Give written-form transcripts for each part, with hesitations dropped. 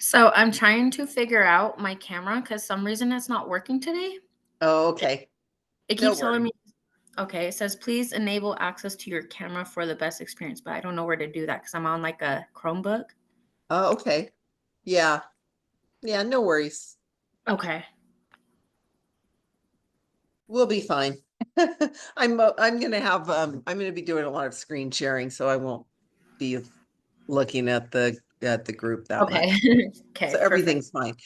So I'm trying to figure out my camera because some reason it's not working today. Oh, okay. It No keeps telling worries. me, okay, it says please enable access to your camera for the best experience, but I don't know where to do that because I'm on like a Chromebook. Oh, okay. Yeah. Yeah, no worries. Okay. We'll be fine. I'm gonna have I'm gonna be doing a lot of screen sharing, so I won't be looking at the group that Okay. much. So Okay, perfect. everything's fine.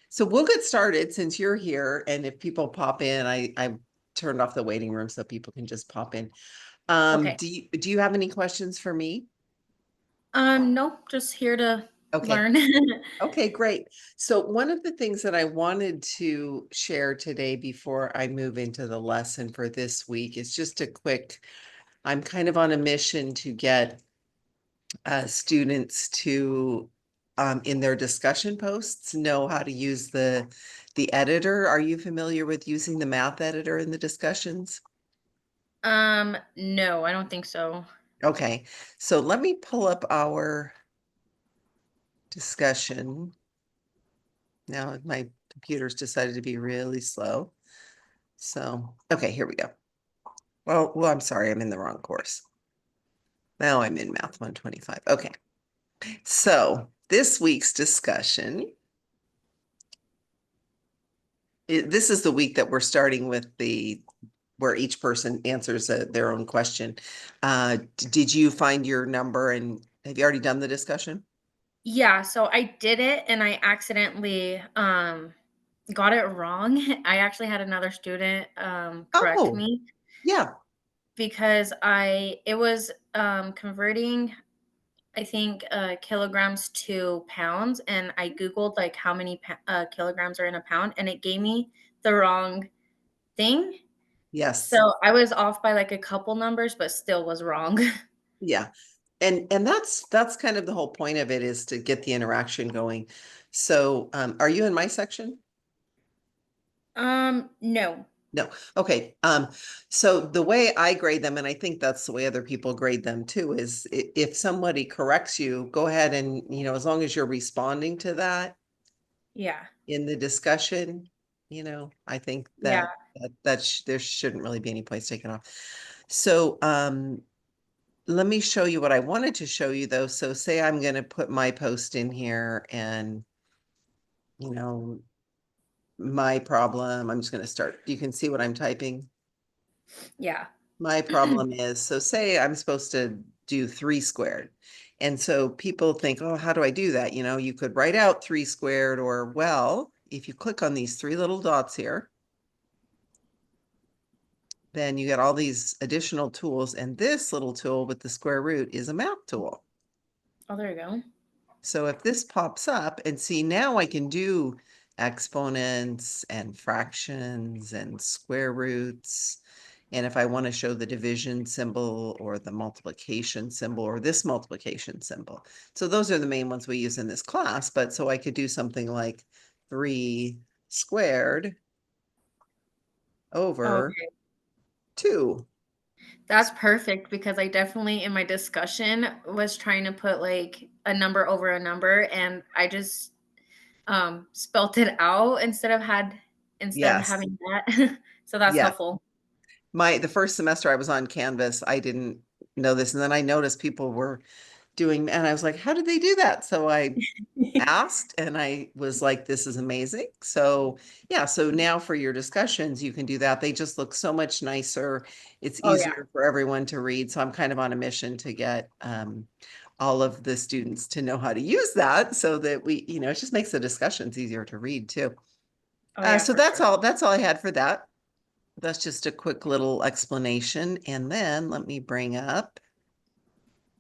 So we'll get started since you're here, and if people pop in, I turned off the waiting room so people can just pop in. Okay. Do you have any questions for me? Nope, just here to Okay. learn. Okay, great. So one of the things that I wanted to share today before I move into the lesson for this week is just a quick, I'm kind of on a mission to get students to in their discussion posts know how to use the editor. Are you familiar with using the math editor in the discussions? No, I don't think so. Okay, so let me pull up our discussion. Now my computer's decided to be really slow. So, okay, here we go. Well, I'm sorry, I'm in the wrong course. Now I'm in Math 125. Okay, so this week's discussion, this is the week that we're starting with where each person answers their own question. Did you find your number and have you already done the discussion? Yeah, so I did it and I accidentally got it wrong. I actually had another student correct Oh, me yeah, because I it was converting, I think, kilograms to pounds, and I googled like how many kilograms are in a pound, and it gave me the wrong thing. yes, So I was off by like a couple numbers, but still was wrong. yeah. And that's kind of the whole point of it is to get the interaction going. So, are you in my section? No. No. Okay. So the way I grade them, and I think that's the way other people grade them too, is if somebody corrects you, go ahead and, as long as you're responding to that Yeah. in the discussion, I think Yeah. there shouldn't really be any place taken off. So, let me show you what I wanted to show you though. So say I'm going to put my post in here and, you know, my problem, I'm just going to start. You can see what I'm typing. Yeah. My problem is, so say I'm supposed to do 3 squared. And so people think, oh, how do I do that? You could write out 3 squared or, well, if you click on these 3 little dots here, then you get all these additional tools. And this little tool with the square root is a math tool. Oh, there you go. So if this pops up and see now I can do exponents and fractions and square roots. And if I want to show the division symbol or the multiplication symbol or this multiplication symbol. So those are the main ones we use in this class. But so I could do something like 3 squared over Okay. 2. That's perfect because I definitely in my discussion was trying to put like a number over a number, and I just spelt it out instead of Yes. having that. So that's Yes. helpful. The first semester I was on Canvas, I didn't know this. And then I noticed people were doing, and I was like, how did they do that? So I asked and I was like, this is amazing. So yeah, so now for your discussions, you can do that. They just look so much nicer. It's Oh yeah. easier for everyone to read. So I'm kind of on a mission to get all of the students to know how to use that so that it just makes the discussions easier to read too. Oh yeah, So for sure. that's all I had for that. That's just a quick little explanation. And then let me bring up,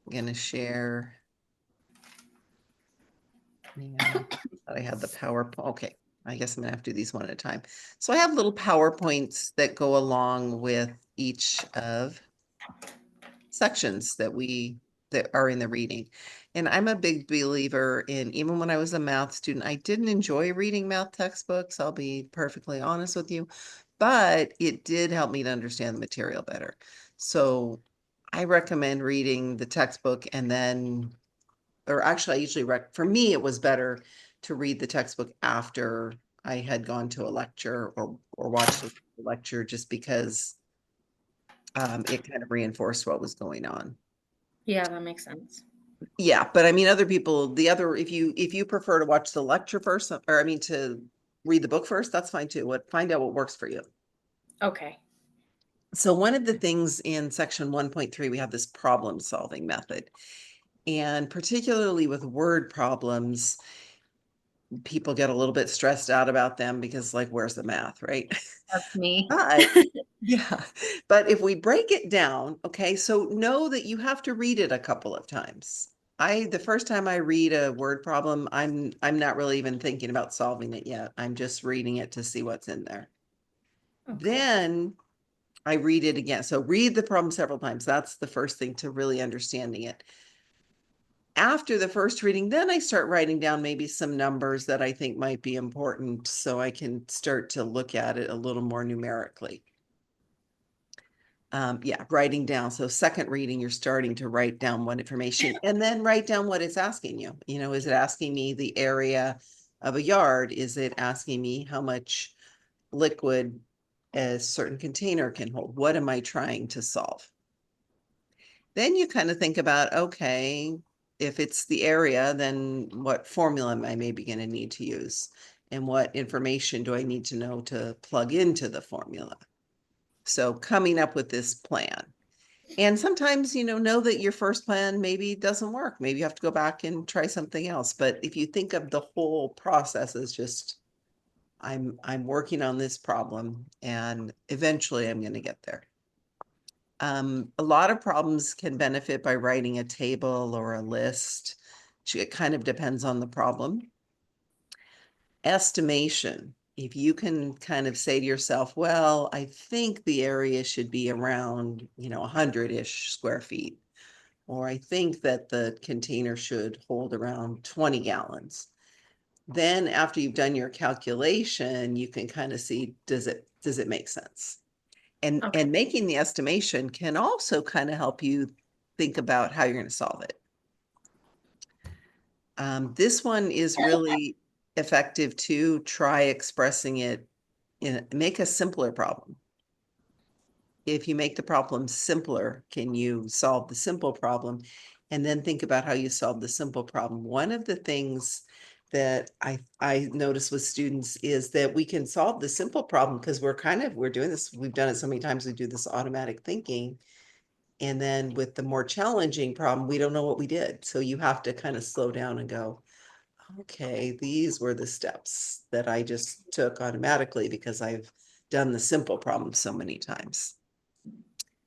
I'm going to share. Yeah, thought I had the PowerPoint. Okay, I guess I'm gonna have to do these one at a time. So I have little PowerPoints that go along with each of sections that are in the reading. And I'm a big believer in, even when I was a math student, I didn't enjoy reading math textbooks, I'll be perfectly honest with you, but it did help me to understand the material better. So I recommend reading the textbook and then or actually I usually for me, it was better to read the textbook after I had gone to a lecture or watched a lecture, just because it kind of reinforced what was going on. Yeah, that makes sense. Yeah, but I mean, other people, if you prefer to watch the lecture first, or I mean to read the book first, that's fine too. Find out what works for you. Okay. So one of the things in section 1.3, we have this problem solving method. And particularly with word problems, people get a little bit stressed out about them because, like, where's the math, right? That's me. But yeah, but if we break it down, okay, so know that you have to read it a couple of times. The first time I read a word problem, I'm not really even thinking about solving it yet. I'm just reading it to see what's in there. Okay. Then I read it again. So read the problem several times. That's the first thing to really understanding it. After the first reading, then I start writing down maybe some numbers that I think might be important so I can start to look at it a little more numerically. Yeah, writing down. So second reading, you're starting to write down what information and then write down what it's asking you. You know, is it asking me the area of a yard? Is it asking me how much liquid a certain container can hold? What am I trying to solve? Then you kind of think about, okay, if it's the area, then what formula am I maybe going to need to use? And what information do I need to know to plug into the formula? So coming up with this plan. And sometimes, know that your first plan maybe doesn't work. Maybe you have to go back and try something else. But if you think of the whole process as just, I'm working on this problem and eventually I'm going to get there. A lot of problems can benefit by writing a table or a list. It kind of depends on the problem. Estimation. If you can kind of say to yourself, well, I think the area should be around, 100-ish square feet, or I think that the container should hold around 20 gallons. Then after you've done your calculation, you can kind of see, does it make sense? And Okay. making the estimation can also kind of help you think about how you're going to solve it. This one is really effective too. Try expressing it make a simpler problem. If you make the problem simpler, can you solve the simple problem? And then think about how you solve the simple problem. One of the things that I notice with students is that we can solve the simple problem because we're doing this, we've done it so many times, we do this automatic thinking. And then with the more challenging problem, we don't know what we did. So you have to kind of slow down and go, okay, these were the steps that I just took automatically because I've done the simple problem so many times.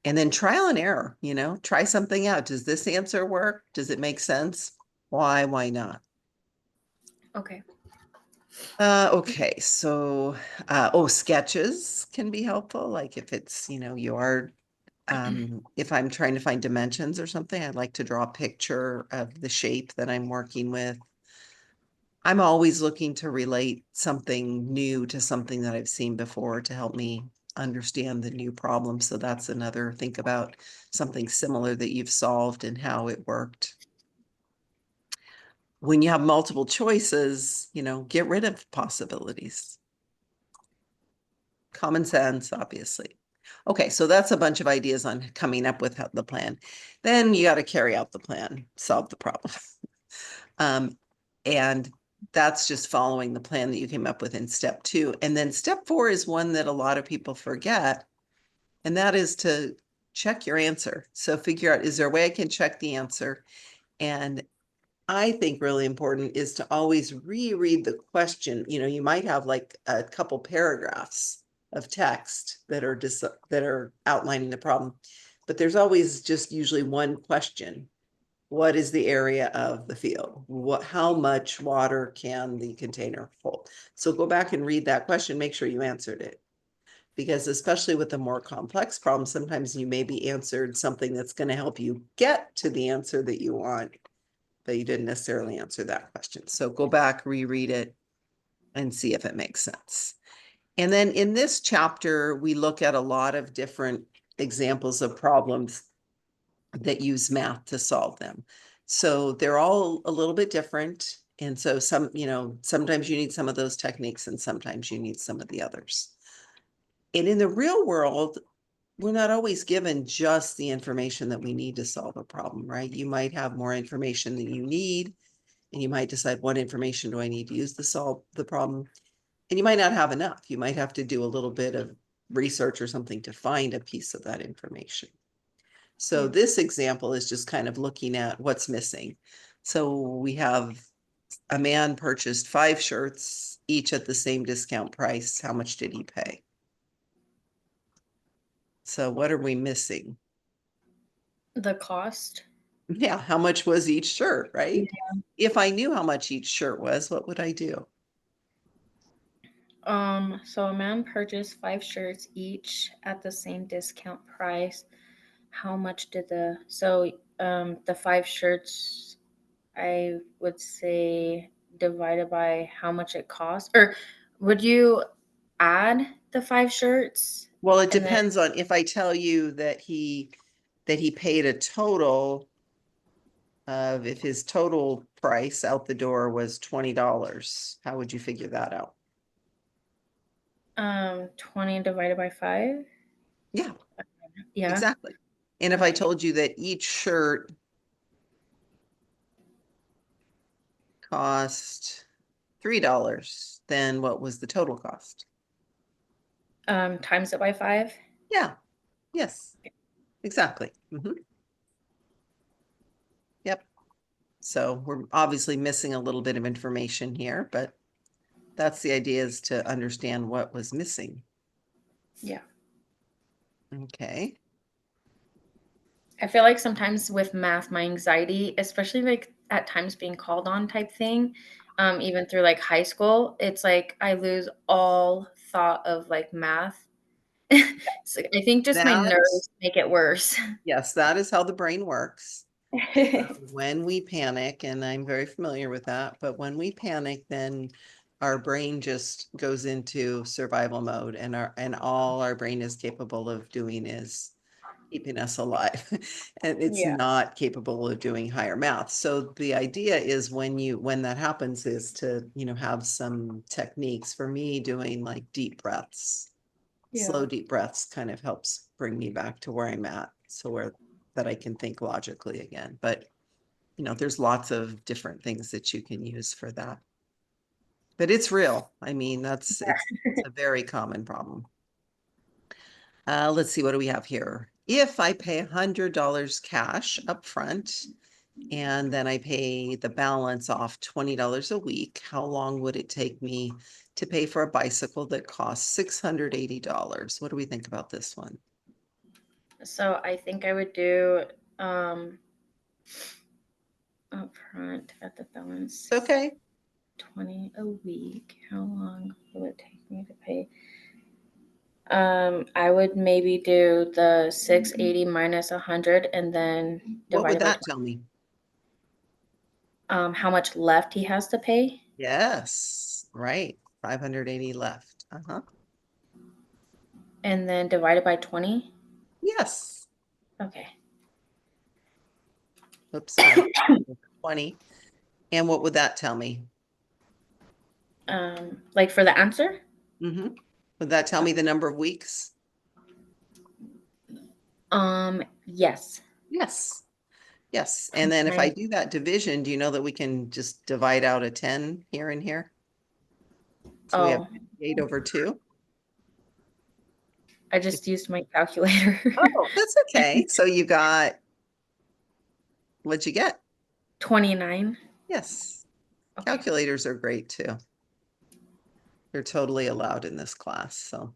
And then trial and error, try something out. Does this answer work? Does it make sense? Why not? Okay. Okay, so sketches can be helpful. Like if it's, if I'm trying to find dimensions or something, I'd like to draw a picture of the shape that I'm working with. I'm always looking to relate something new to something that I've seen before to help me understand the new problem. So that's another think about something similar that you've solved and how it worked. When you have multiple choices, get rid of possibilities. Common sense, obviously. Okay, so that's a bunch of ideas on coming up with the plan. Then you got to carry out the plan, solve the problem. And that's just following the plan that you came up with in step 2. And then step 4 is one that a lot of people forget, and that is to check your answer. So figure out, is there a way I can check the answer? And I think really important is to always reread the question. You might have like a couple paragraphs of text that are outlining the problem, but there's always just usually one question. What is the area of the field? How much water can the container hold? So go back and read that question, make sure you answered it. Because especially with the more complex problems, sometimes you maybe answered something that's going to help you get to the answer that you want, but you didn't necessarily answer that question. So go back, reread it, and see if it makes sense. And then in this chapter, we look at a lot of different examples of problems that use math to solve them. So they're all a little bit different. And so some, sometimes you need some of those techniques and sometimes you need some of the others. And in the real world, we're not always given just the information that we need to solve a problem, right? You might have more information than you need, and you might decide what information do I need to use to solve the problem. And you might not have enough. You might have to do a little bit of research or something to find a piece of that information. So Yeah. this example is just kind of looking at what's missing. So we have a man purchased 5 shirts, each at the same discount price. How much did he pay? So what are we missing? The cost. Yeah, how much was each shirt, right? Yeah. If I knew how much each shirt was, what would I do? So a man purchased 5 shirts each at the same discount price. How much did the 5 shirts, I would say, divided by how much it cost? Or would you add the 5 shirts Well, it and then depends on if I tell you that he paid a total of, if his total price out the door was $20, how would you figure that out? 20 divided by 5? Yeah, Yeah. exactly. And if I Okay. told you that each shirt cost $3, then what was the total cost? Times it by 5? Yeah, yes, exactly. Yep. So we're obviously missing a little bit of information here, but that's the idea, is to understand what was missing. Yeah. Okay. I feel like sometimes with math, my anxiety, especially like at times being called on type thing, even through like high school, it's like I lose all thought of like math. So I think just my That, nerves make it worse. yes, that is how the brain works. When we panic, and I'm very familiar with that, but when we panic, then our brain just goes into survival mode, and all our brain is capable of doing is keeping us alive. And it's Yeah. not capable of doing higher math. So the idea is, when that happens, is to, have some techniques. For me, doing like deep breaths, Yeah. slow deep breaths kind of helps bring me back to where I'm at. So that I can think logically again. But there's lots of different things that you can use for that. But it's real. I mean, it's a very common problem. Let's see, what do we have here? If I pay $100 cash up front, and then I pay the balance off $20 a week, how long would it take me to pay for a bicycle that costs $680? What do we think about this one? So I think I would do um up front at the balance Okay. 20 a week. How long will it take me to pay? I would maybe do the 680 minus 100 and then What divide would it by that 20. tell me? How much left he has to pay, Yes, right. 580 left. Uh-huh. and then divide it by 20. Yes. Okay. Oops, sorry. 20. And what would that tell me? Like for the answer? Mm-hmm. Would that tell me the number of weeks? Yes. Yes. Yes. And then if I Nine. do that division, do you know that we can just divide out a 10 here and here? So we have Oh, 8 over 2. I just used my calculator. Oh, that's okay. So you got, what'd you get? 29. Yes. Okay. Calculators are great too. They're totally allowed in this class. So,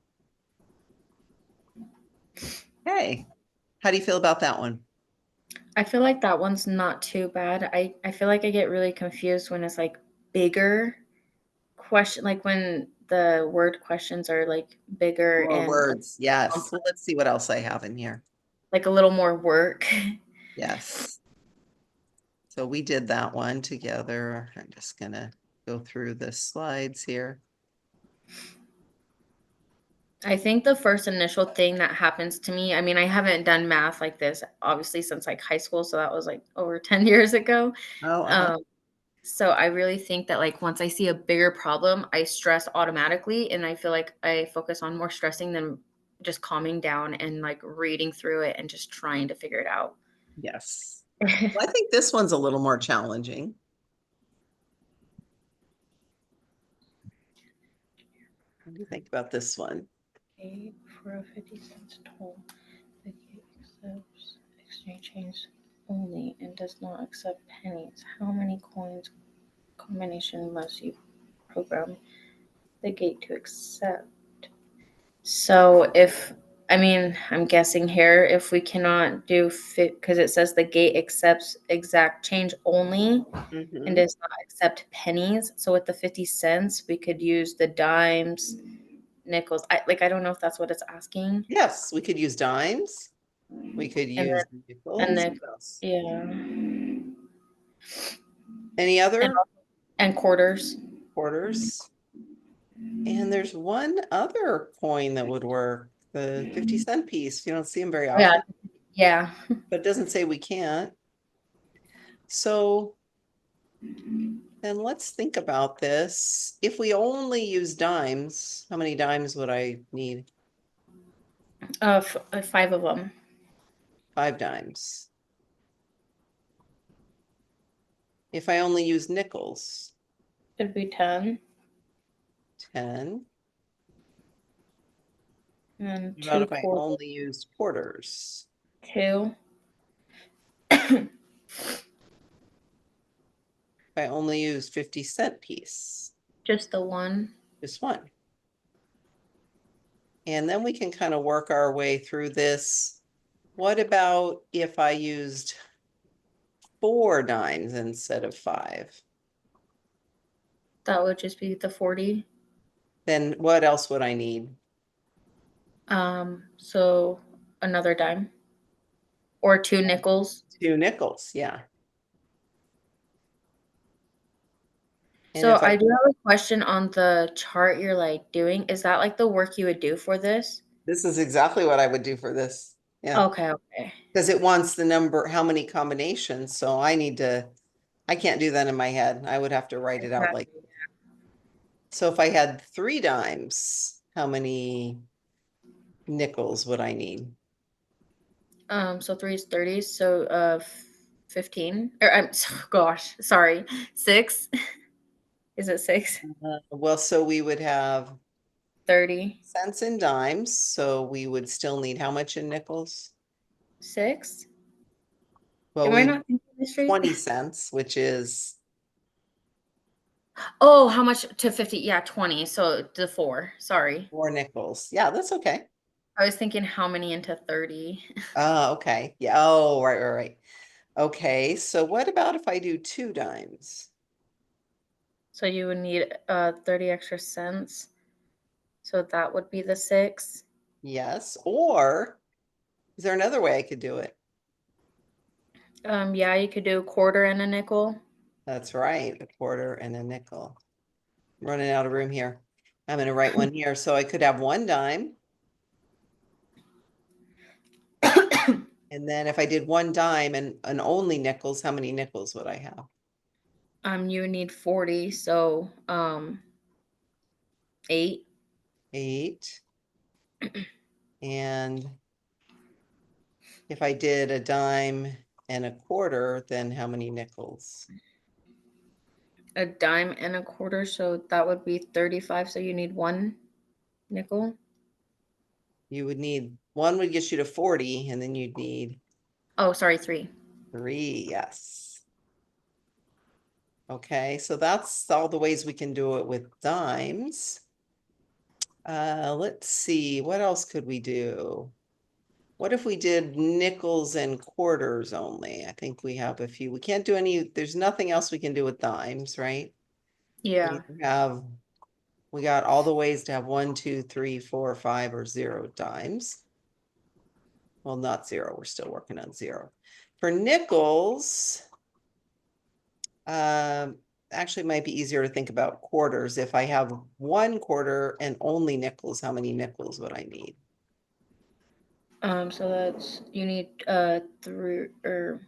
hey, how do you feel about that one? I feel like that one's not too bad. I feel like I get really confused when it's like bigger question, like when the word questions are like bigger More and words. Yes. complex, Well, let's see what else I have in here. like a little more work. Yes. So we did that one together. I'm just gonna go through the slides here. I think the first initial thing that happens to me, I mean, I haven't done math like this obviously since like high school, so that was like over 10 years ago. Oh, Um, so I really think that like once I see a bigger problem, I stress automatically and I feel like I focus on more stressing than just calming down and like reading through it and just trying to figure it out. yes. Well, I think this one's a little more challenging. What do you think about this one? Okay, for a 50 cents toll, the gate accepts exchange change only and does not accept pennies. How many coins combination must you program the gate to accept? So if I mean, I'm guessing here if we cannot do fit because it says the gate accepts exact change only and Mhm. does not accept pennies. So with the 50 cents, we could use the dimes, nickels. I don't know if that's what it's asking. Yes, we could use dimes. We could And use and nickels. then What else? yeah. Any And other and quarters. quarters? And there's one other coin that would work, the 50-cent piece. You don't see them very Yeah. often, Yeah. but it doesn't say we can't. So then let's think about this. If we only use dimes, how many dimes would I need? Five of them. 5 dimes. If I only use nickels, It'd be 10. 10. And then What about two if I quarters. only used quarters? Two. If I only use 50-cent piece, Just the one. just one. And then we can kind of work our way through this. What about if I used 4 dimes instead of 5? That would just be the 40. Then what else would I need? So another dime or two nickels. 2 nickels, yeah. And So if I, I do have a question on the chart you're like doing. Is that like the work you would do for this? this is exactly what I would do for this. Yeah, Okay, okay. because it wants the number, how many combinations. So I can't do that in my head. I would have to write it out like, Exactly. so if I had 3 dimes, how many nickels would I need? So three is 30. So 15. Or I'm gosh, sorry. Six. Is it six? Well, so we would have 30. cents and dimes, so we would still need how much in nickels? Six? Well, Am I we not thinking this straight? 20 cents, which is Oh, how much to 50? Yeah, 20. So the four. Sorry. 4 nickels. Yeah, that's okay. I was thinking how many into 30. Okay. Yeah. Oh, right, right, right. Okay, so what about if I do 2 dimes? So you would need 30 extra cents. So that would be the six. Yes, or is there another way I could do it? Yeah, you could do a quarter and a nickel. That's right, a quarter and a nickel. I'm running out of room here. I'm gonna write one here, so I could have 1 dime. And then if I did 1 dime and only nickels, how many nickels would I have? You would need 40, so eight. 8. And if I did a dime and a quarter, then how many nickels? A dime and a quarter, so that would be 35. So you need one nickel. You would need, one would get you to 40, and then you'd need Oh, sorry, three. 3, yes. Okay, so that's all the ways we can do it with dimes. Let's see, what else could we do? What if we did nickels and quarters only? I think we have a few. We can't do any, there's nothing else we can do with dimes, right? We Yeah. either have, we got all the ways to have 1, 2, 3, 4, 5, or 0 dimes. Well, not 0, we're still working on 0. For nickels, actually might be easier to think about quarters. If I have 1 quarter and only nickels, how many nickels would I need? So that's you need 3 or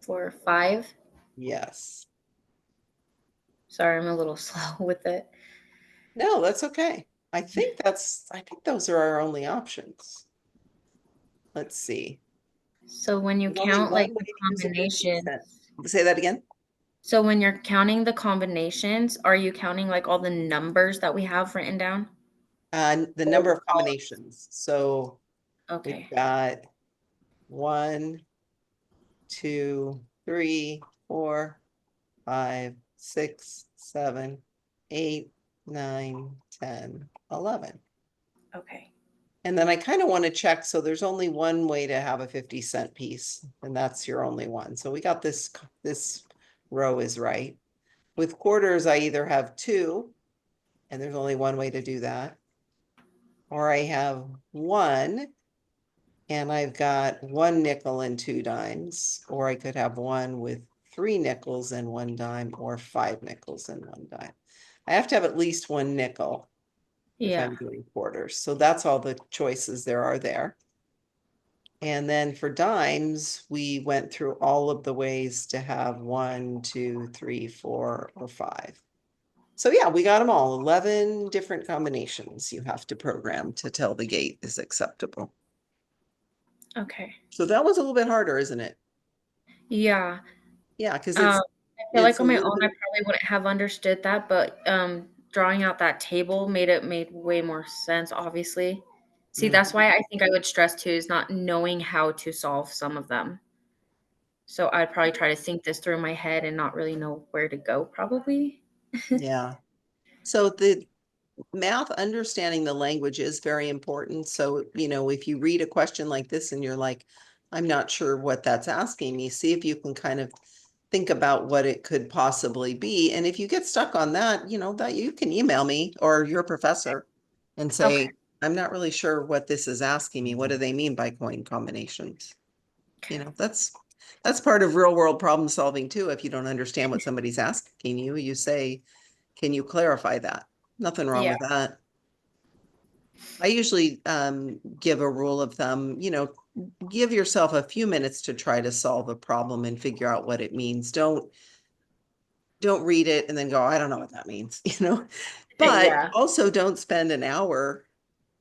4, 5. Yes. Sorry, I'm a little slow with it. No, that's okay. I think those are our only options. Let's see. So when you There's only count one like way the to use a 50 cent. combinations, Say that again. so when you're counting the combinations, are you counting like all the numbers that we have written down? The Or number the of column? combinations. So we've Okay. got 1, 2, 3, 4, 5, 6, 7, 8, 9, 10, 11. Okay. And then I kind of want to check, so there's only one way to have a 50 cent piece, and that's your only one. So we got this row is right. With quarters, I either have 2, and there's only one way to do that. Or I have 1, and I've got 1 nickel and 2 dimes. Or I could have 1 with 3 nickels and 1 dime, or 5 nickels and 1 dime. I have to have at least 1 nickel if Yeah. I'm doing quarters. So that's all the choices there are there. And then for dimes, we went through all of the ways to have 1, 2, 3, 4, or 5. So yeah, we got them all. 11 different combinations you have to program to tell the gate is acceptable. Okay. So that was a little bit harder, isn't it? Yeah. Yeah, because I feel it's like a on my little own, I bit. probably wouldn't have understood that, but drawing out that table made way more sense, obviously. See, that's Mhm. why I think I would stress too is not knowing how to solve some of them. So I'd probably try to think this through in my head and not really know where to go, probably. Yeah. So the math, understanding the language is very important. So, if you read a question like this and you're like, I'm not sure what that's asking me, see if you can kind of think about what it could possibly be. And if you get stuck on that, that you can email me or your professor and Okay. say, I'm not really sure what this is asking me. What do they mean by coin combinations? Okay. That's part of real world problem solving too. If you don't understand what somebody's asking you, you say, can you clarify that? Nothing wrong Yeah. with that. I usually give a rule of thumb, give yourself a few minutes to try to solve a problem and figure out what it means. Don't read it and then go, I don't know what that means, but Yeah. also don't spend an hour,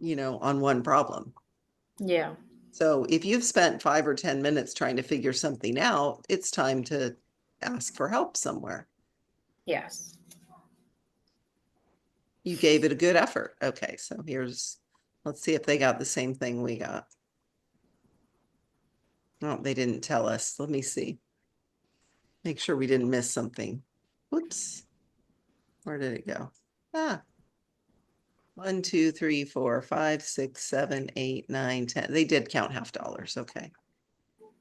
on one problem. Yeah. So if you've spent 5 or 10 minutes trying to figure something out, it's time to ask for help somewhere. Yes. You gave it a good effort. Okay, so let's see if they got the same thing we got. Oh, they didn't tell us. Let me see. Make sure we didn't miss something. Whoops. Where did it go? 1, 2, 3, 4, 5, 6, 7, 8, 9, 10. They did count half dollars. Okay.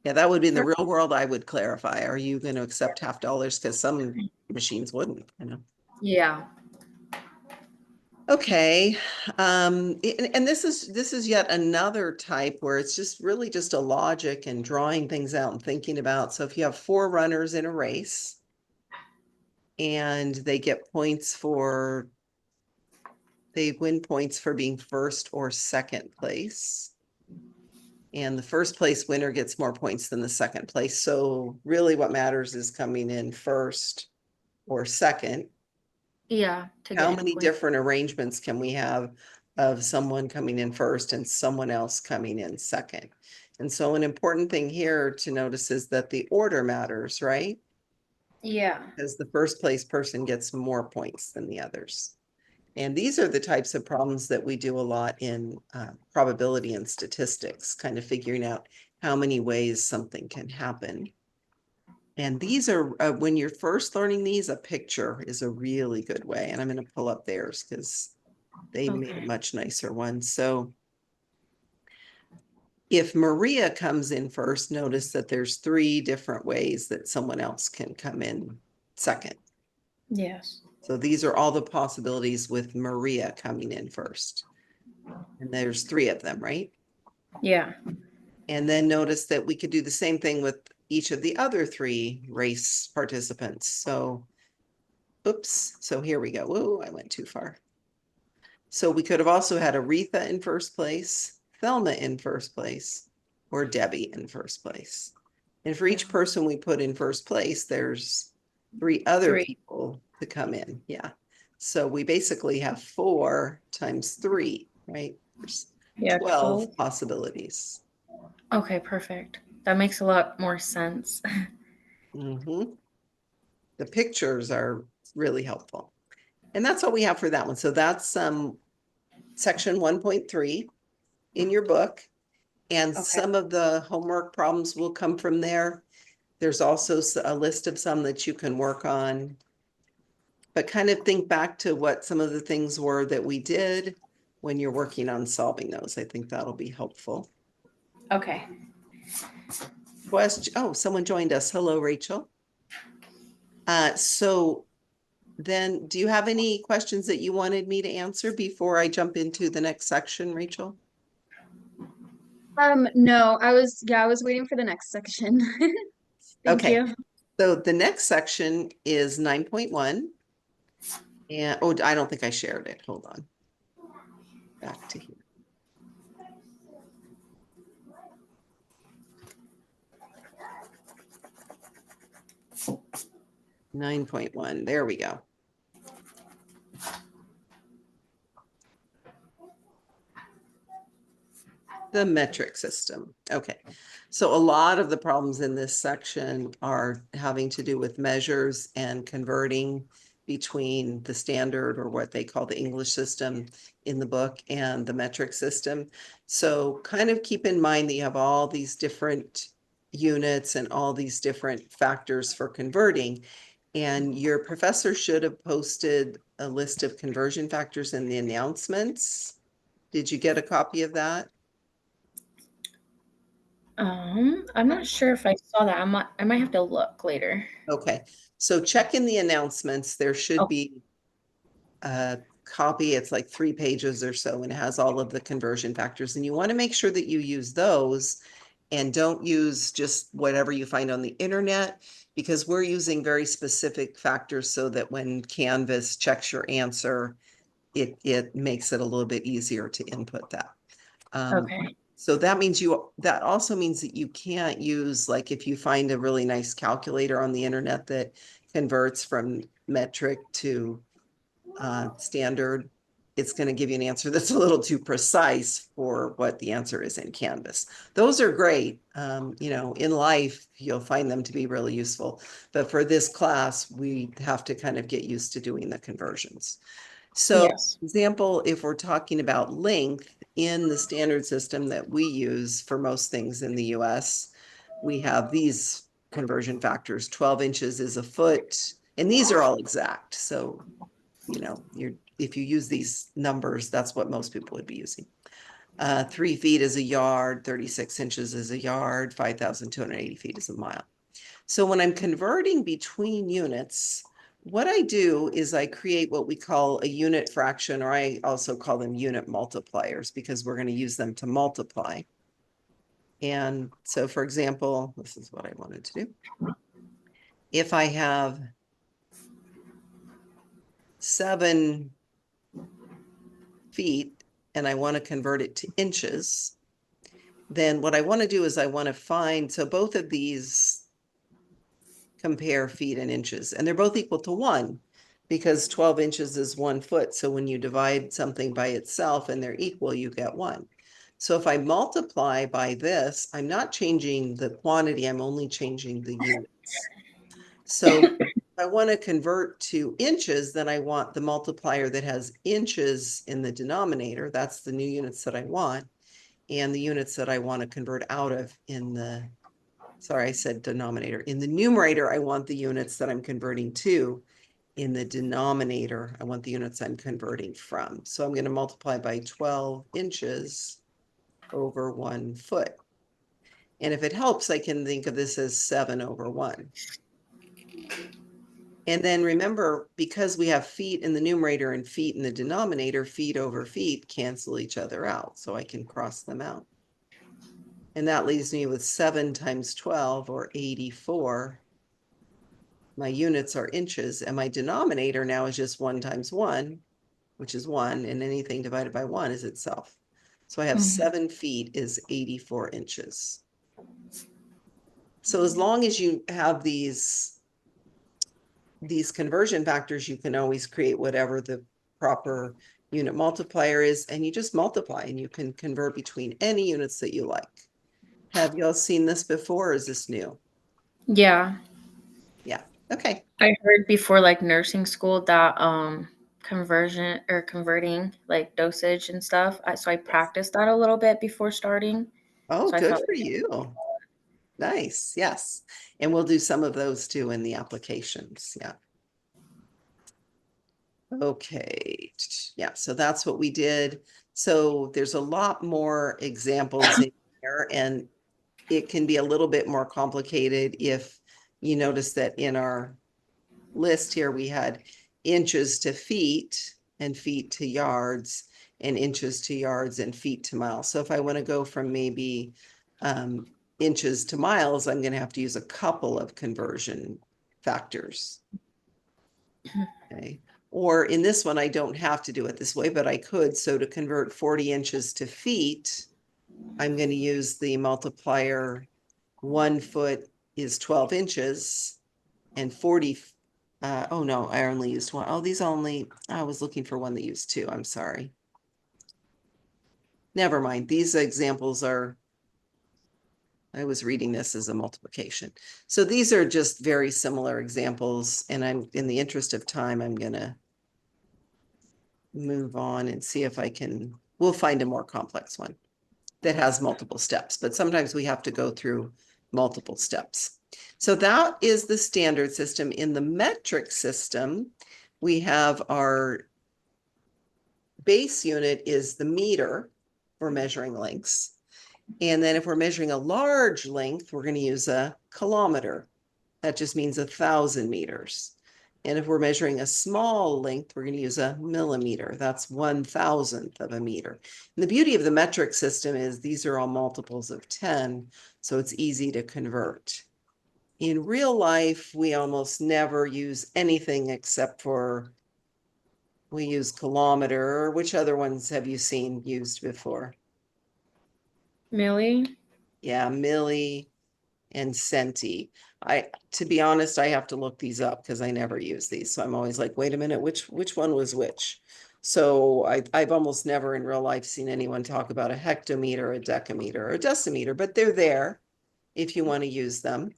Yeah, that would be in the real world. I would clarify. Are you going to accept half dollars? Because some machines wouldn't. Yeah. Okay. And this is yet another type where it's just really just a logic and drawing things out and thinking about. So if you have 4 runners in a race and they win points for being first or second place. And the first place winner gets more points than the second place. So really what matters is coming in first or second. Yeah. To How get any many point. different arrangements can we have of someone coming in first and someone else coming in second? And so an important thing here to notice is that the order matters, right? Yeah. Because the first place person gets more points than the others. And these are the types of problems that we do a lot in probability and statistics, kind of figuring out how many ways something can happen. And these are, when you're first learning these, a picture is a really good way. And I'm going to pull up theirs because they made a Okay. much nicer one. So if Maria comes in first, notice that there's 3 different ways that someone else can come in second. Yes. So these are all the possibilities with Maria coming in first. And there's 3 of them, right? Yeah. And then notice that we could do the same thing with each of the other 3 race participants. So oops, so here we go. Whoa, I went too far. So we could have also had Aretha in first place, Thelma in first place, or Debbie in first place. And for each person we put in first place, there's 3 other Three. people to come in. Yeah. So we basically have 4 times 3, right? There's Yeah, 12 12. possibilities. Okay, perfect. That makes a lot more sense. Mm-hmm. The pictures are really helpful. And that's all we have for that one. So that's section 1.3 in your book. And Okay. some of the homework problems will come from there. There's also a list of some that you can work on. But kind of think back to what some of the things were that we did when you're working on solving those. I think that'll be helpful. Okay. Question, oh, someone joined us. Hello, Rachel. So then do you have any questions that you wanted me to answer before I jump into the next section, Rachel? No, I was waiting for the next section. Thank Okay. you. So the next section is 9.1. And, oh, I don't think I shared it. Hold on. Back to here. 9.1, there we go. The metric system. Okay. So a lot of the problems in this section are having to do with measures and converting between the standard, or what they call the English system in the book, and the metric system. So kind of keep in mind that you have all these different units and all these different factors for converting. And your professor should have posted a list of conversion factors in the announcements. Did you get a copy of that? I'm not sure if I saw that. I might have to look later. Okay, so check in the announcements. There should Oh. be a copy. It's like 3 pages or so, and it has all of the conversion factors. And you want to make sure that you use those and don't use just whatever you find on the internet, because we're using very specific factors so that when Canvas checks your answer, it makes it a little bit easier to input that. Okay. So that means that also means that you can't use, like, if you find a really nice calculator on the internet that converts from metric to standard, it's going to give you an answer that's a little too precise for what the answer is in Canvas. Those are great. You know, in life, you'll find them to be really useful. But for this class, we have to kind of get used to doing the conversions. So, Yes. example, if we're talking about length in the standard system that we use for most things in the US, we have these conversion factors. 12 inches is a foot, and these are all exact. So, you know, if you use these numbers, that's what most people would be using. 3 feet is a yard, 36 inches is a yard, 5,280 feet is a mile. So when I'm converting between units, what I do is I create what we call a unit fraction, or I also call them unit multipliers, because we're going to use them to multiply. And so, for example, this is what I wanted to do. If I have 7 feet and I want to convert it to inches, then what I want to do is I want to find, so both of these compare feet and inches, and they're both equal to 1, because 12 inches is 1 foot. So when you divide something by itself and they're equal, you get 1. So if I multiply by this, I'm not changing the quantity, I'm only changing the units. So if I want to convert to inches, then I want the multiplier that has inches in the denominator. That's the new units that I want. And the units that I want to convert out of in the, sorry, I said denominator. In the numerator, I want the units that I'm converting to. In the denominator, I want the units I'm converting from. So I'm going to multiply by 12 inches over 1 foot. And if it helps, I can think of this as 7 over 1. And then remember, because we have feet in the numerator and feet in the denominator, feet over feet cancel each other out. So I can cross them out. And that leaves me with 7 times 12, or 84. my units are inches, and my denominator now is just 1 times 1, which is 1, and anything divided by 1 is itself. So I have 7 feet is 84 inches. So as long as you have these conversion factors, you can always create whatever the proper unit multiplier is, and you just multiply, and you can convert between any units that you like. Have y'all seen this before, or is this new? Yeah. Yeah, okay. I heard before like nursing school that conversion or converting like dosage and stuff. So I practiced that a little bit before starting. Oh, So I good felt for you. Nice, yes. And we'll do some of those too in the applications, yeah. Okay, yeah, so that's what we did. So there's a lot more examples in here, and it can be a little bit more complicated if you notice that in our list here, we had inches to feet and feet to yards and inches to yards and feet to miles. So if I want to go from maybe inches to miles, I'm going to have to use a couple of conversion factors. Okay. Or in this one, I don't have to do it this way, but I could. So to convert 40 inches to feet, I'm going to use the multiplier 1 foot is 12 inches and 40. Oh no, I only used one. Oh, these only, I was looking for one that used 2. I'm sorry. Never mind. These examples are, I was reading this as a multiplication. So these are just very similar examples. And I'm, in the interest of time, I'm going to move on and see if I can, we'll find a more complex one that has multiple steps, but sometimes we have to go through multiple steps. So that is the standard system. In the metric system, we have our base unit is the meter for measuring lengths. And then if we're measuring a large length, we're going to use a kilometer. That just means 1,000 meters. And if we're measuring a small length, we're going to use a millimeter. That's 1,000th of a meter. And the beauty of the metric system is these are all multiples of 10, so it's easy to convert. In real life, we almost never use anything except for we use kilometer. Which other ones have you seen used before? Millie. Yeah, milli and centi. To be honest, I have to look these up because I never use these. So I'm always like, wait a minute, which one was which? So I've almost never in real life seen anyone talk about a hectometer, a decameter, or a decimeter, but they're there if you want to use them.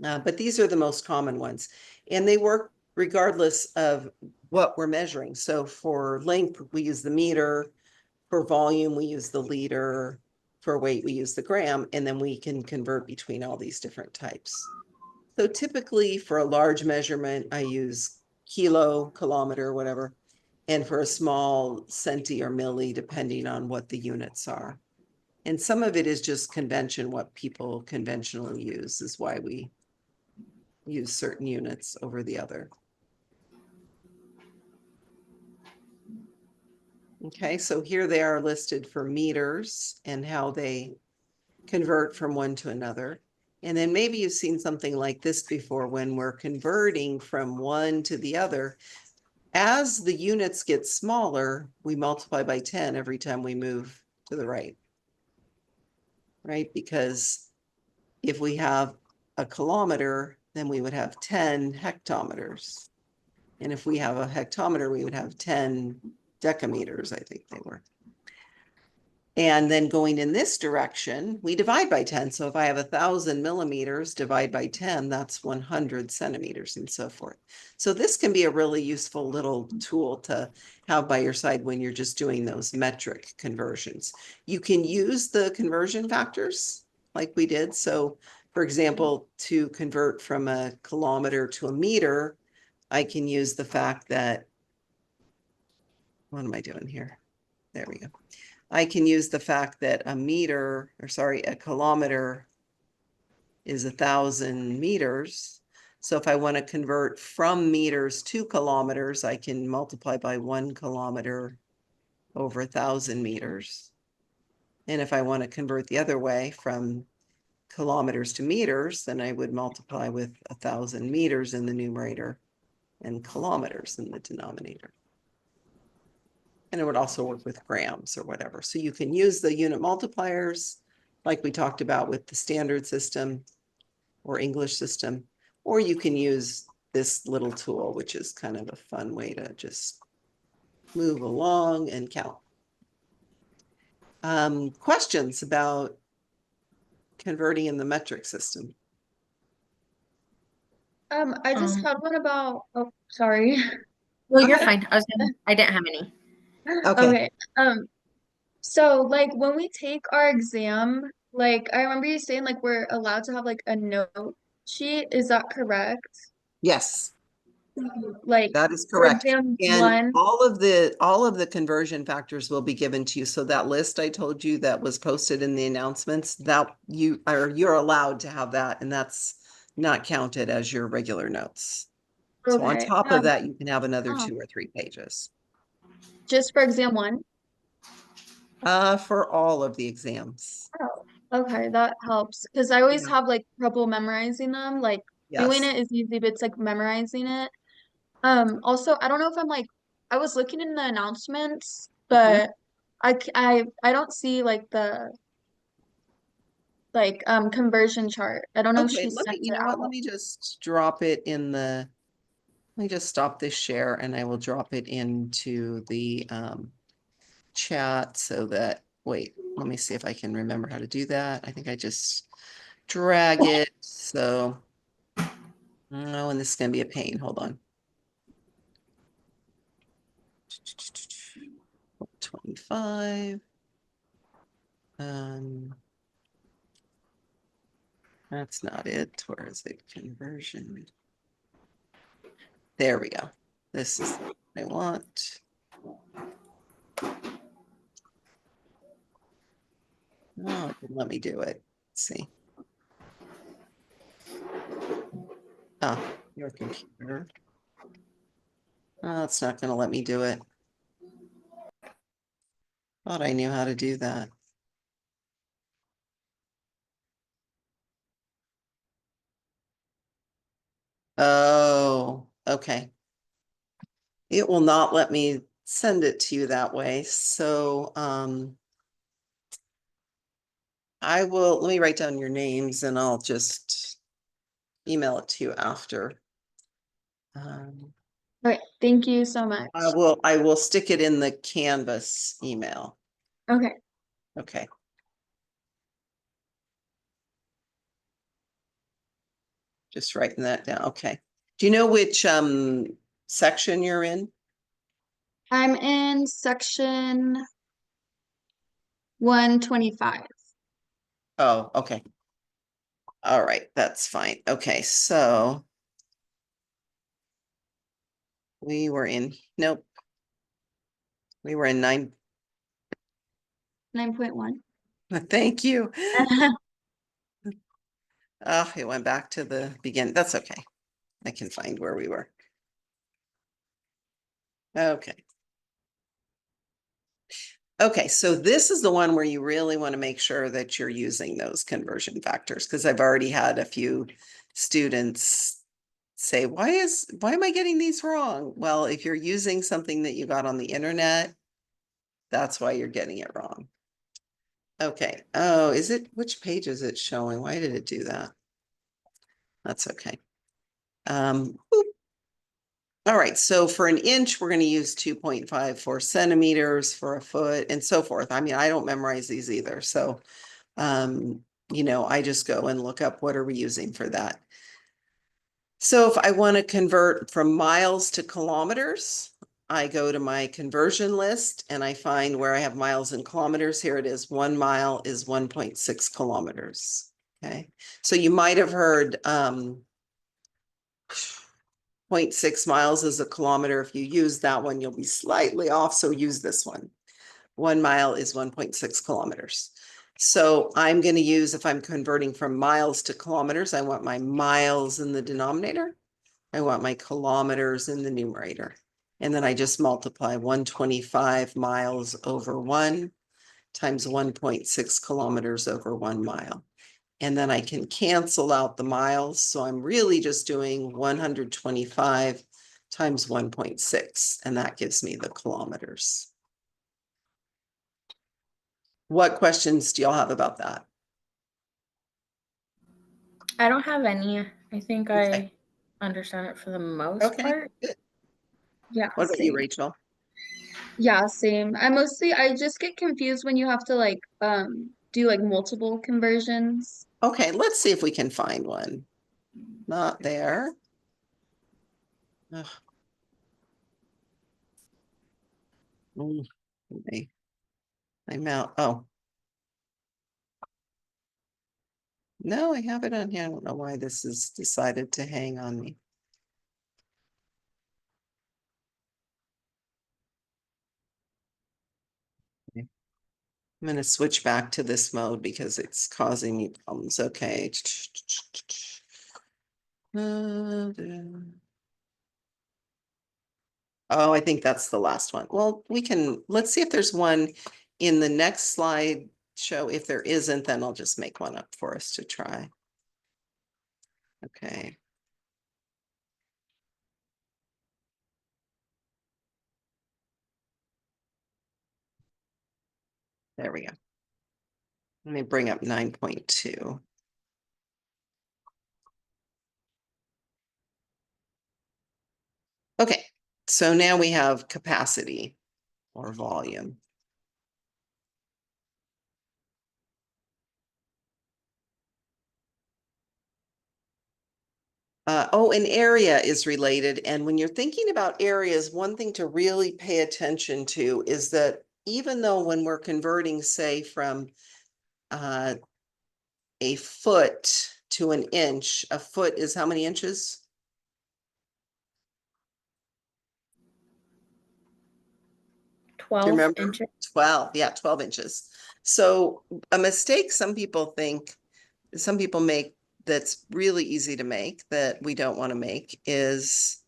But these are the most common ones, and they work regardless of what we're measuring. So for length, we use the meter. For volume, we use the liter. For weight, we use the gram, and then we can convert between all these different types. So typically for a large measurement, I use kilo, kilometer, whatever. And for a small, centi or milli, depending on what the units are. And some of it is just convention, what people conventionally use is why we use certain units over the other. Okay, so here they are listed for meters and how they convert from one to another. And then maybe you've seen something like this before when we're converting from one to the other. As the units get smaller, we multiply by 10 every time we move to the right. Right? Because if we have a kilometer, then we would have 10 hectometers. And if we have a hectometer, we would have 10 decameters, I think they were. And then going in this direction, we divide by 10. So if I have 1,000 millimeters, divide by 10, that's 100 centimeters and so forth. So this can be a really useful little tool to have by your side when you're just doing those metric conversions. You can use the conversion factors like we did. So for example, to convert from a kilometer to a meter, I can use the fact that, what am I doing here? There we go. I can use the fact that a kilometer is 1,000 meters. So if I want to convert from meters to kilometers, I can multiply by 1 kilometer over 1,000 meters. And if I want to convert the other way from kilometers to meters, then I would multiply with 1,000 meters in the numerator and kilometers in the denominator. And it would also work with grams or whatever. So you can use the unit multipliers like we talked about with the standard system or English system, or you can use this little tool, which is kind of a fun way to just move along and count. Questions about converting in the metric system? I just Um, had one about, oh, sorry. Well, Go you're ahead. fine. I didn't have any. Okay. Okay. So like when we take our exam, like I remember you saying like we're allowed to have like a note sheet. Is that correct? Yes, Like that is for correct. exam And one. all of the conversion factors will be given to you. So that list I told you that was posted in the announcements, that you're allowed to have that, and that's not counted as your regular notes. So on Okay. top of that, you can have another Oh, 2 or 3 pages. just for exam one? For all of the exams. Oh, okay, that helps. Because I always Yeah. have like trouble memorizing them. Like doing Yes. it is easy, but it's like memorizing it. Also, I don't know if I'm like I was looking in the announcements, but I don't see like the conversion chart. I don't know if Okay, she let me, sent you it know what, let out. me just drop it in the, let me just stop this share and I will drop it into the chat so that, wait, let me see if I can remember how to do that. I think I just drag it. So, oh, and this is gonna be a pain. Hold on. 25. That's not it. Where is it? Conversion. There we go. This is what I want. Oh, it didn't let me do it. Let's see. Oh, your computer. Oh, it's not going to let me do it. Thought I knew how to do that. Oh, okay. It will not let me send it to you that way. So I will, let me write down your names and I'll just email it to you after. All right, thank you so much. I will stick it in the Canvas email. Okay. Okay. Just writing that down. Okay. Do you know which section you're in? I'm in section 125. Oh, okay. All right, that's fine. Okay, so we were in, nope. We were in 9. 9.1. Thank you. Oh, it went back to the beginning. That's okay. I can find where we were. Okay. Okay, so this is the one where you really want to make sure that you're using those conversion factors, because I've already had a few students say, why am I getting these wrong? Well, if you're using something that you got on the internet, that's why you're getting it wrong. Okay. Oh, which page is it showing? Why did it do that? That's okay. All right, so for an inch, we're going to use 2.54 centimeters, for a foot and so forth. I mean, I don't memorize these either. So, I just go and look up what are we using for that. So if I want to convert from miles to kilometers, I go to my conversion list and I find where I have miles and kilometers. Here it is. 1 mile is 1.6 kilometers. Okay. So you might have heard 0.6 miles is a kilometer. If you use that one, you'll be slightly off. So use this one. 1 mile is 1.6 kilometers. So I'm going to use, if I'm converting from miles to kilometers, I want my miles in the denominator. I want my kilometers in the numerator. And then I just multiply 125 miles over 1 times 1.6 kilometers over 1 mile. And then I can cancel out the miles. So I'm really just doing 125 times 1.6, and that gives me the kilometers. What questions do y'all have about that? I don't have any. I think Okay. I understand it for the most Okay, part. good. Yeah, What about you, same. Rachel? Yeah, same. I just get confused when you have to like do like multiple conversions. Okay, let's see if we can find one. Not there. Ugh. Okay. I'm out. Oh. No, I have it on here. I don't know why this has decided to hang on me. Okay. I'm going to switch back to this mode because it's causing me problems. Okay. Oh, I think that's the last one. Well, let's see if there's one in the next slide show. If there isn't, then I'll just make one up for us to try. Okay. There we go. Let me bring up 9.2. Okay, so now we have capacity or volume. Oh, and area is related. And when you're thinking about areas, one thing to really pay attention to is that even though when we're converting, say, from a foot to an inch, a foot is how many inches? 12 remember? inches. 12, yeah, 12 inches. So a mistake some people make that's really easy to make that we don't want to make is,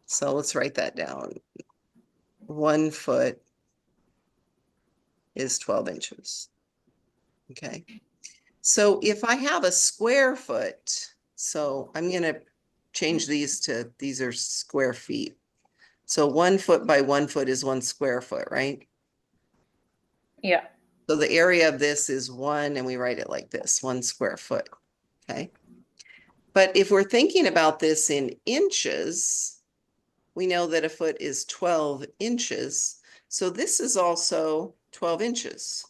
so let's write that down. 1 foot is 12 inches. Okay. So if I have a square foot, so I'm going to change these are square feet. So 1 foot by 1 foot is 1 square foot, right? Yeah. So the area of this is 1, and we write it like this, 1 square foot. Okay. But if we're thinking about this in inches, we know that a foot is 12 inches. So this is also 12 inches.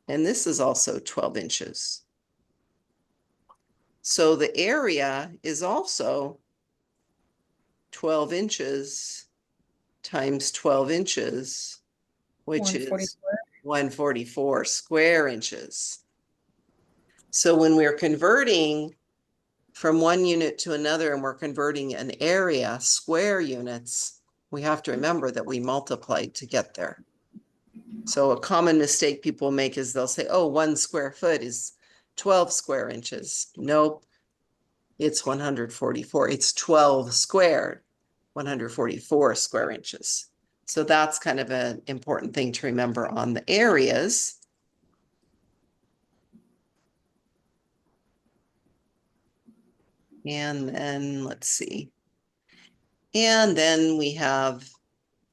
And this is also 12 inches. So the area is also 12 inches times 12 inches, which is 144. 144 square inches. So when we're converting from one unit to another and we're converting an area, square units, we have to remember that we multiplied to get there. So a common mistake people make is they'll say, oh, 1 square foot is 12 square inches. Nope, it's 144. It's 12 squared, 144 square inches. So that's kind of an important thing to remember on the areas. And then let's see. And then we have,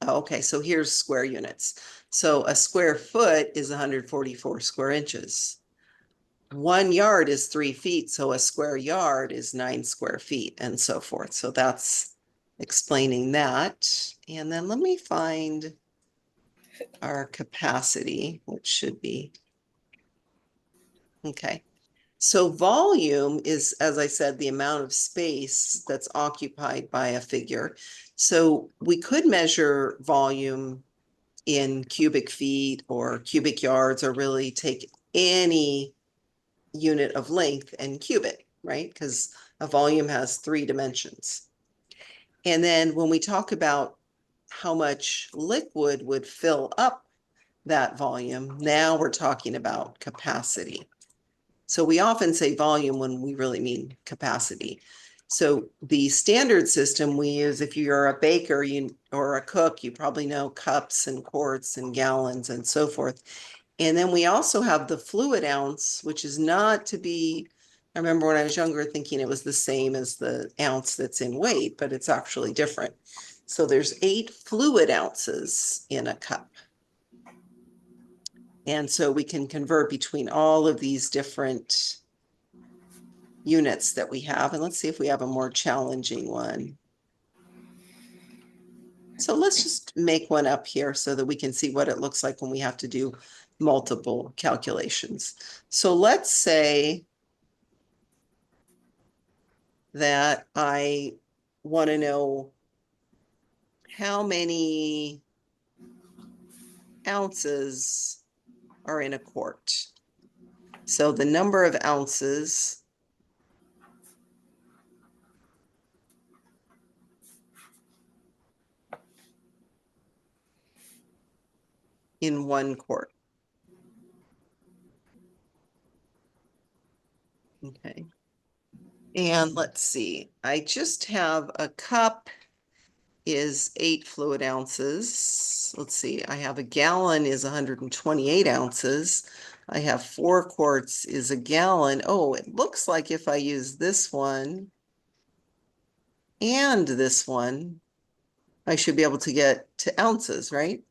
okay, so here's square units. So a square foot is 144 square inches. 1 yard is 3 feet, so a square yard is 9 square feet, and so forth. So that's explaining that. And then let me find our capacity, which should be, okay. So volume is, as I said, the amount of space that's occupied by a figure. So we could measure volume in cubic feet or cubic yards, or really take any unit of length and cube it, right? Because a volume has 3 dimensions. And then when we talk about how much liquid would fill up that volume, now we're talking about capacity. So we often say volume when we really mean capacity. So the standard system we use, if you're a baker or a cook, you probably know cups and quarts and gallons and so forth. And then we also have the fluid ounce, which is not to be, I remember when I was younger thinking it was the same as the ounce that's in weight, but it's actually different. So there's 8 fluid ounces in a cup. And so we can convert between all of these different units that we have. And let's see if we have a more challenging one. So let's just make one up here so that we can see what it looks like when we have to do multiple calculations. So let's say that I want to know how many ounces are in a quart. So the number of ounces in 1 quart. Okay. And let's see, I just have a cup is 8 fluid ounces. Let's see, I have a gallon is 128 ounces. I have 4 quarts is a gallon. Oh, it looks like if I use this one and this one, I should be able to get to ounces, right?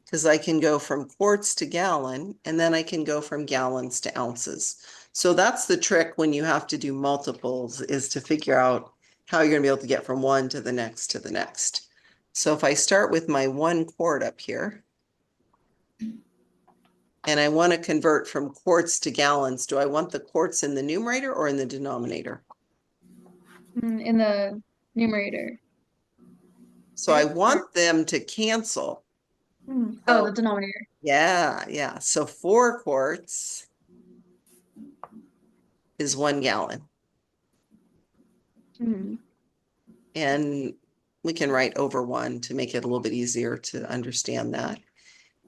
Because I can go from quarts to gallon, and then I can go from gallons to ounces. So that's the trick when you have to do multiples, is to figure out how you're gonna be able to get from one to the next to the next. So if I start with my 1 quart up here, and I want to convert from quarts to gallons, do I want the quarts in the numerator or in the denominator? In the numerator. So I want them to cancel. Oh, the denominator. Yeah. So 4 quarts is 1 gallon. And we can write over 1 to make it a little bit easier to understand that.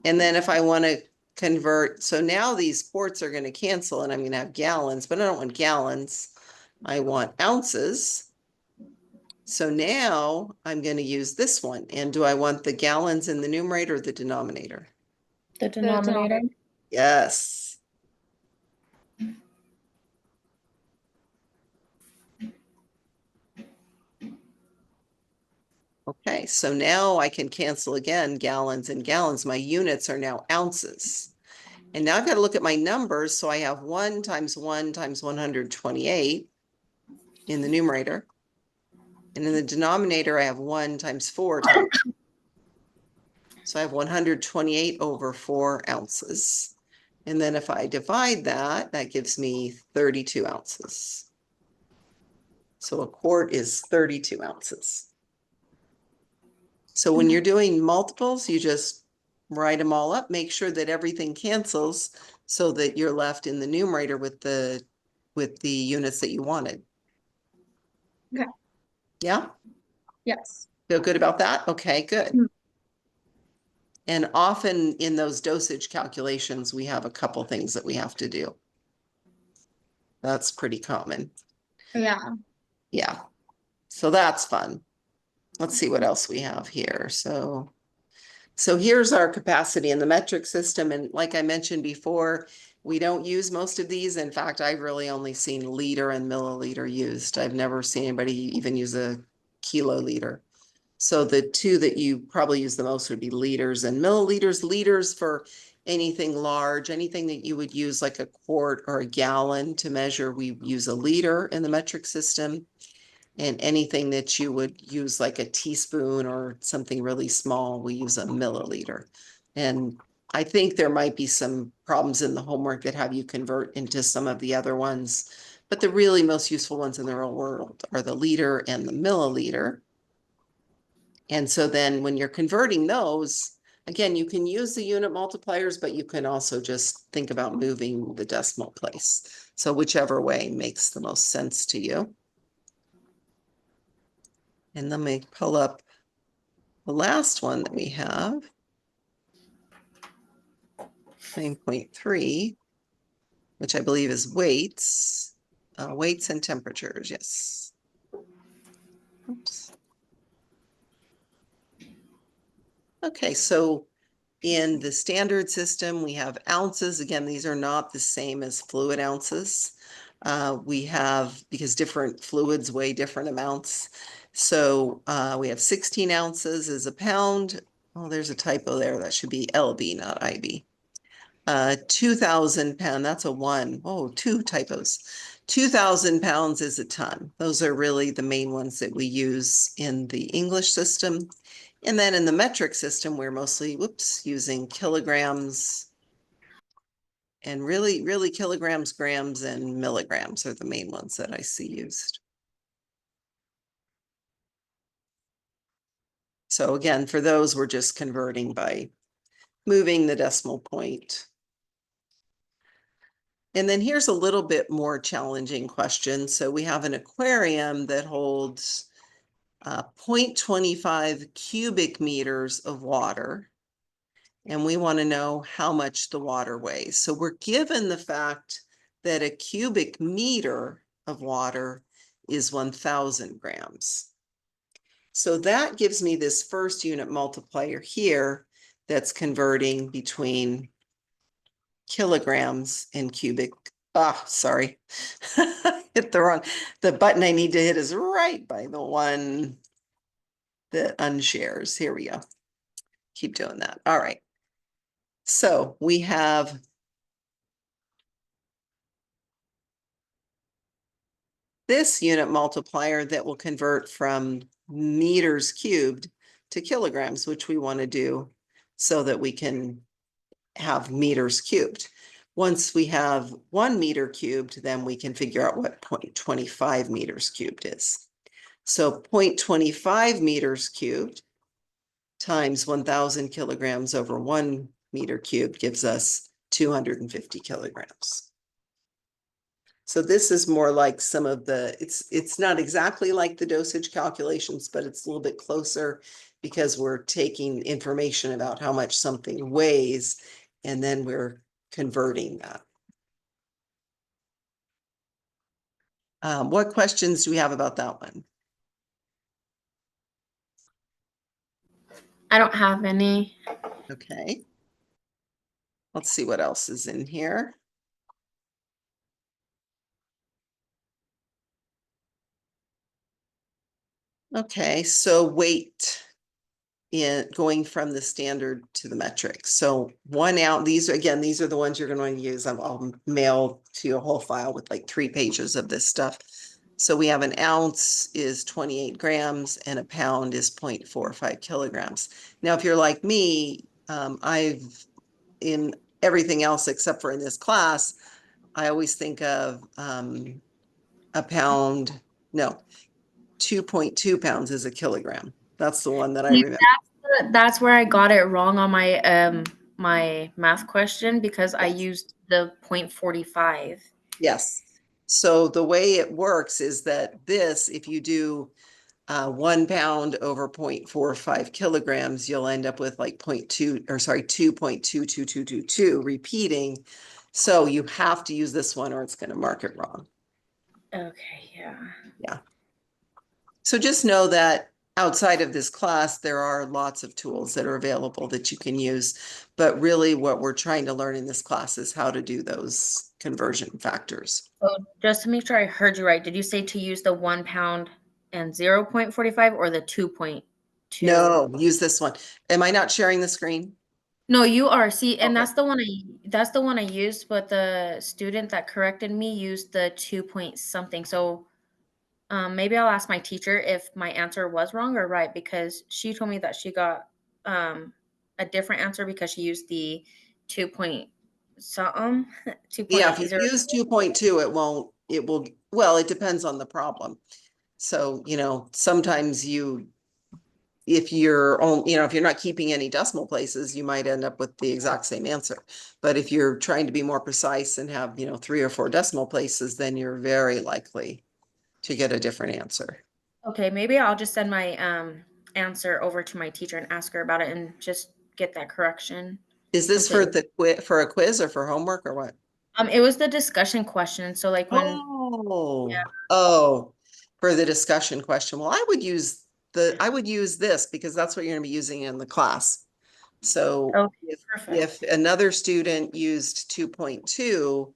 And then if I want to convert, so now these quarts are going to cancel and I'm going to have gallons, but I don't want gallons. I want ounces. So now I'm going to use this one. And do I want the gallons in the numerator or the denominator? The denominator. Yes. Okay, so now I can cancel again, gallons and gallons. My units are now ounces. And now I've got to look at my numbers. So I have 1 times 1 times 128 in the numerator. And in the denominator, I have 1 times 4 times. So I have 128 over 4 ounces. And then if I divide that, that gives me 32 ounces. So a quart is 32 ounces. So when you're doing multiples, you just write them all up, make sure that everything cancels so that you're left in the numerator with the units that you wanted. Okay. Yeah? Yes. Feel good about that? Okay, good. And often in those dosage calculations, we have a couple things that we have to do. That's pretty common. Yeah. Yeah. So that's fun. Let's see what else we have here. So here's our capacity in the metric system. And like I mentioned before, we don't use most of these. In fact, I've really only seen liter and milliliter used. I've never seen anybody even use a kiloliter. So the two that you probably use the most would be liters and milliliters. Liters for anything large, anything that you would use like a quart or a gallon to measure, we use a liter in the metric system. And anything that you would use like a teaspoon or something really small, we use a milliliter. And I think there might be some problems in the homework that have you convert into some of the other ones. But the really most useful ones in the real world are the liter and the milliliter. And so then when you're converting those, again, you can use the unit multipliers, but you can also just think about moving the decimal place. So whichever way makes the most sense to you. And let me pull up the last one that we have. 9.3, which I believe is weights. Weights and temperatures, yes. Oops. Okay, so In the standard system, we have ounces. Again, these are not the same as fluid ounces. We have, because different fluids weigh different amounts. So we have 16 ounces is a pound. Oh, there's a typo there. That should be LB, not IB. 2,000 pound, that's a one. Oh, two typos. 2,000 pounds is a ton. Those are really the main ones that we use in the English system. And then in the metric system, we're mostly, using kilograms. And really kilograms, grams, and milligrams are the main ones that I see used. So again, for those, we're just converting by moving the decimal point. And then here's a little bit more challenging question. So we have an aquarium that holds 0.25 cubic meters of water. And we want to know how much the water weighs. So we're given the fact that a cubic meter of water is 1,000 grams. So that gives me this first unit multiplier here that's converting between kilograms and cubic. Sorry, hit the button I need to hit is right by the one that unshares. Here we go. Keep doing that. All right. So we have this unit multiplier that will convert from meters cubed to kilograms, which we want to do so that we can have meters cubed. Once we have 1 meter cubed, then we can figure out what 0.25 meters cubed is. So 0.25 meters cubed times 1,000 kilograms over 1 meter cubed gives us 250 kilograms. So this is more like some of the, it's not exactly like the dosage calculations, but it's a little bit closer because we're taking information about how much something weighs and then we're converting that. What questions do we have about that one? I don't have any. Okay. Let's see what else is in here. Okay, so weight in going from the standard to the metric. So 1 ounce, these are the ones you're going to use. I'll mail to you a whole file with like 3 pages of this stuff. So we have an ounce is 28 grams and a pound is 0.45 kilograms. Now, if you're like me, I've in everything else except for in this class, I always think of a pound, no, 2.2 pounds is a kilogram. That's the one that I remember. That's where I got it wrong on my my math question because I Yes. used the 0.45. Yes. So the way it works is that this, if you do 1 pound over 0.45 kilograms, you'll end up with like 2.222222 repeating. So you have to use this one or it's going to mark it wrong. Okay, yeah. Yeah. So just know that outside of this class, there are lots of tools that are available that you can use. But really what we're trying to learn in this class is how to do those conversion factors. So just to make sure I heard you right, did you say to use the 1 pound and 0.45 or the 2.2? No, use this one. Am I not sharing the screen? No, you are. See, and Okay. that's the one I used, but the student that corrected me used the 2 point something. So maybe I'll ask my teacher if my answer was wrong or right because she told me that she got a different answer because she used the 2 point something. Yeah, if you 2.0. use 2.2, well, it depends on the problem. So, sometimes if you're not keeping any decimal places, you might end up with the exact same answer. But if you're trying to be more precise and have, 3 or 4 decimal places, then you're very likely to get a different answer. Okay, maybe I'll just send my answer over to my teacher and ask her about it and just get that correction. Is this for completely. for a quiz or for homework or what? It was the discussion question. So like when Oh, for the discussion question. Well, I would use this because that's what you're going to be using in the class. So Okay, if, perfect. another student used 2.2,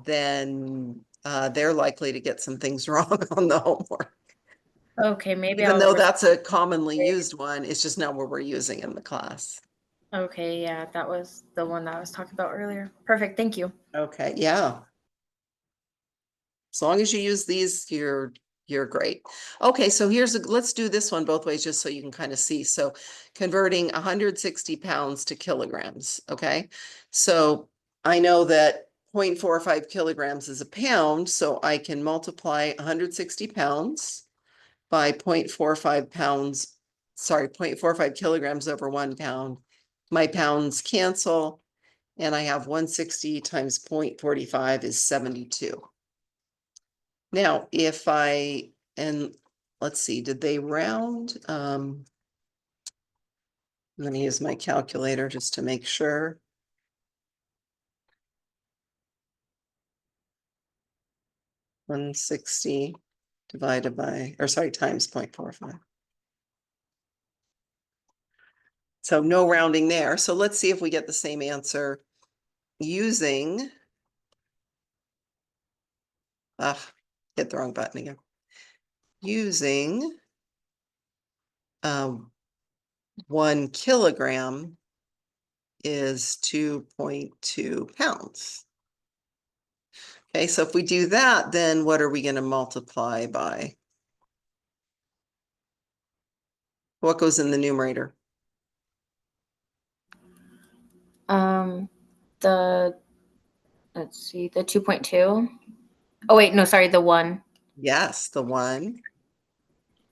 then they're likely to get some things wrong on the homework. Okay, maybe Even I'll though look. that's a commonly used one, it's just not what we're using in the class. Okay, yeah, that was the one that I was talking about earlier. Perfect, thank you. Okay, yeah. As long as you use these, you're great. Okay, so let's do this one both ways just so you can kind of see. So converting 160 pounds to kilograms, okay? So I know that 0.45 kilograms is a pound, so I can multiply 160 pounds by 0.45 pounds, sorry, 0.45 kilograms over 1 pound. My pounds cancel, and I have 160 times 0.45 is 72. Now, if I, and let's see, did they round? Let me use my calculator just to make sure. $160 divided by, or sorry, times 0.45. So no rounding there. So let's see if we get the same answer using, hit the wrong button again. Using 1 kilogram is 2.2 pounds. Okay, so if we do that, then what are we going to multiply by? What goes in the numerator? The let's see, the 2.2. Oh wait, no, sorry, the 1. Yes, the 1.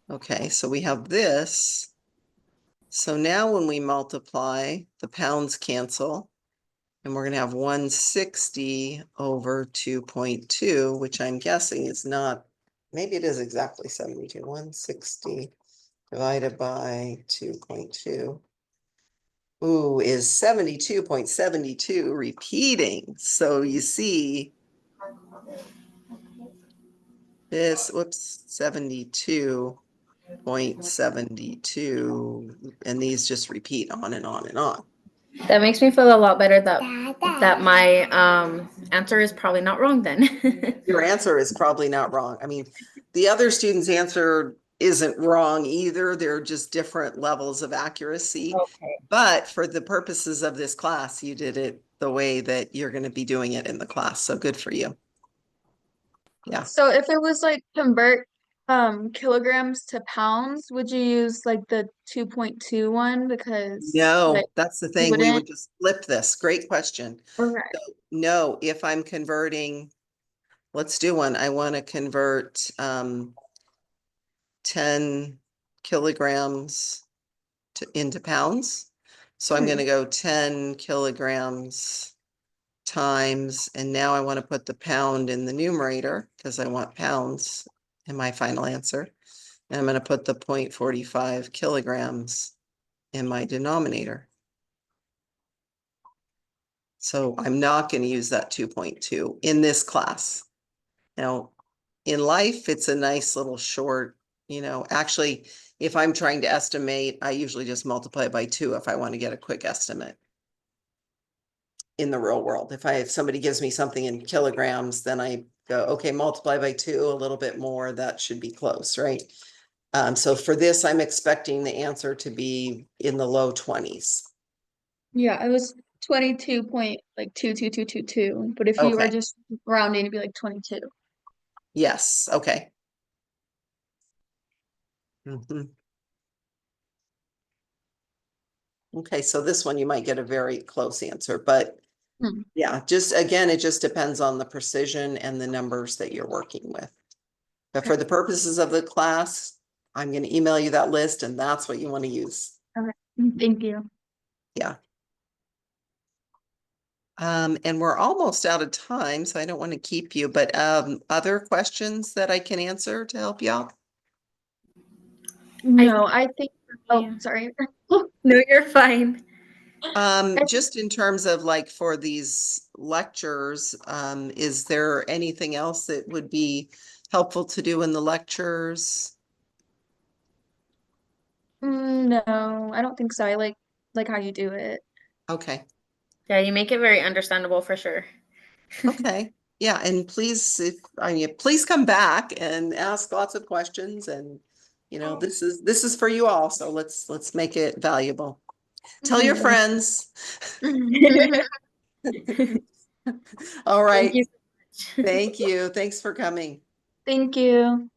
Okay, so we have this. So now when we multiply, the pounds cancel, and we're going to have 160 over 2.2, which I'm guessing is not, maybe it is exactly 72. 160 divided by 2.2. Ooh, is 72.72 repeating. So you see this, whoops, 72.72, and these just repeat on and on and on. That makes me feel a lot better that my answer is probably not wrong then. Your answer is probably not wrong. I mean, the other student's answer isn't wrong either. They're just different levels of accuracy. Okay. But for the purposes of this class, you did it the way that you're going to be doing it in the class. So good for you. Yeah. So if it was like convert kilograms to pounds, would you use like the 2.2 one? Because like No, that's the you thing. We wouldn't. would just flip this. Great question. Okay. So, no, if I'm converting, let's do one. I want to convert 10 kilograms into pounds. So I'm going to go 10 kilograms times, and now I want to put the pound in the numerator because I want pounds in my final answer. And I'm going to put the 0.45 kilograms in my denominator. So I'm not going to use that 2.2 in this class. Now, in life, it's a nice little short, actually, if I'm trying to estimate, I usually just multiply by 2 if I want to get a quick estimate. In the real world, if somebody gives me something in kilograms, then I go, okay, multiply by 2, a little bit more, that should be close, right? So for this, I'm expecting the answer to be in the low 20s. Yeah, it was 22 point like 22222. But if you are Okay, just rounding, it'd be like 22. yes, okay. Mhm. Okay, so this one you might get a very close answer, but Hmm. yeah, again, it just depends on the precision and the numbers that you're working with. But for Okay. the purposes of the class, I'm going to email you that list and that's what you want to use. Okay. Thank you. Yeah. And we're almost out of time, so I don't want to keep you, but other questions that I can answer to help you out? No, I think, oh, Yeah. sorry. No, you're fine. Just in terms of like for these lectures, is there anything else that would be helpful to do in the lectures? No, I don't think so. I like like how you do it. Okay. Yeah, you make it very understandable for sure. Okay. Yeah, and please, please come back and ask lots of questions, and this is for you all. So let's make it valuable. Tell your Mhm. friends. All Thank right. you so much. Thank you. Thanks for coming. Thank you.